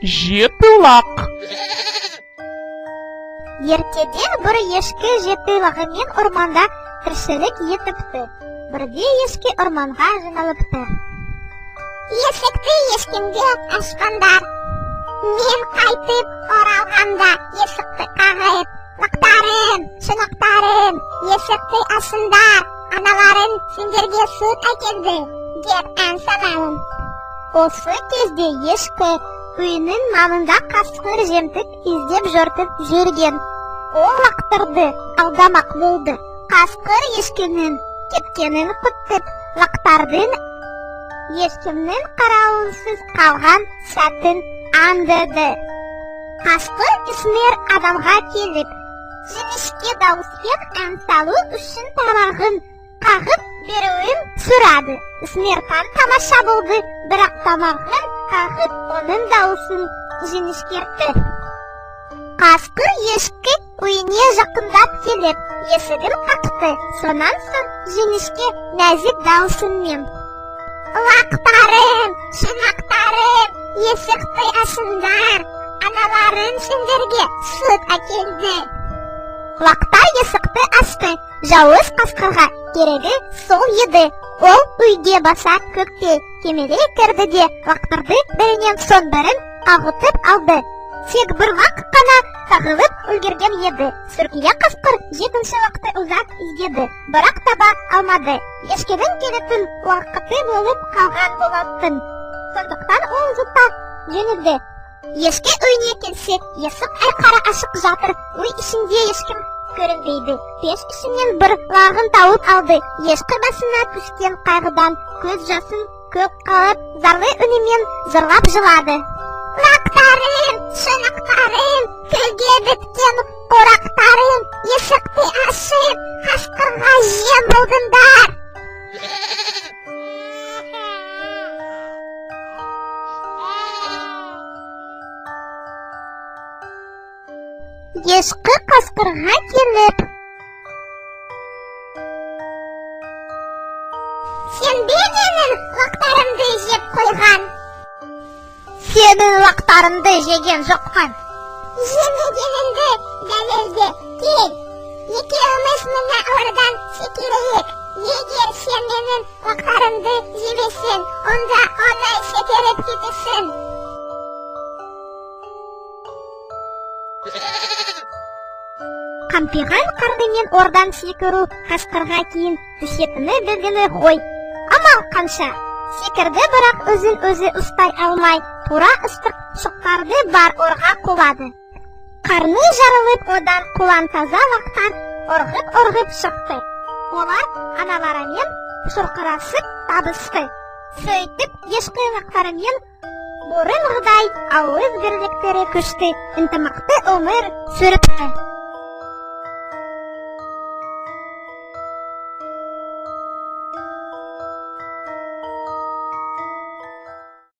жеті лақ. Ертеден бір ешкі жеті лағымен орманда тіршілік етіпті. Бірде ешкі орманға жиналыпты. Есікті ешкімге ашқандар. Мен қайтып оралғанда есікті қағып, лақтарым, шынықтарым, есікті ашыңдар, аналарың сендерге сүт әкелді, деп ән саламын. Осы кезде ешкі үйінің маңында қасқыр жемтік іздеп жортып жүрген. Ол лақтырды, алдамақ болды. Қасқыр ешкінің кеткенін күтіп, лақтардың ешкімнің қарауынсыз қалған сәтін аңдады. Қасқыр ісмер адамға келіп, жіңішке дауыспен ән салу үшін тамағын қағып беруін сұрады. Ісмер тамаша болды, бірақ тамағын қағып оның дауысын жіңішкертті. Қасқыр ешкі үйіне жақындап келіп, есігін қақты. Сонан соң жіңішке нәзік дауысымен: Лақтарым, шынақтарым, есікті ашыңдар, аналарың сендерге сүт әкелді. Лақтар есікті ашты. Жауыз қасқырға керегі сол еді. Ол үйге баса көкте кемеле кірді де лақтарды бірінен соң бірін ағытып алды. Тек бір лақ қана тағылып үлгерген еді. Сүркия қасқыр жетінші лақты ұзақ іздеді, бірақ таба алмады. Ешкінің келетін уақыты болып қалған болатын. Сондықтан ол жұта жөнелді. Ешкі үйіне келсе, есік әрқара ашық жатыр. Үй ішінде ешкім көрінбейді. Пеш ішінен бір лағын тауып алды. Ешкі басына түскен қайғыдан көз жасын көк қалып, зарлы үнімен зырлап жылады. Лақтарым, шынақтарым, күлге біткен қорақтарым, есікті ашып, қасқырға жем болдыңдар. Ешкі қасқырға келіп: Сен бе менің лақтарымды жеп қойған? Сенің лақтарыңды жеген жоқпын. Жемегеніңді дәлелде, кел. Екеуміз мына ордан секірейік. Егер сен менің лақтарымды жемесең, онда оны секіріп кетесің. Қампиған қардымен ордан секіру қасқырға кейін түсетіні белгілі ғой. Амал қанша секірді, бірақ өзін-өзі ұстай алмай, тура ыстық шоқтарды бар орға құлады. Қарны жарылып, одан құлан таза лақтар орғып шықты. Олар аналарымен шұрқырасып табысты. Сөйтіп, ешкі лақтарымен бұрынғыдай ауыз бірліктері күшті, ынтымақты өмір сүріпті.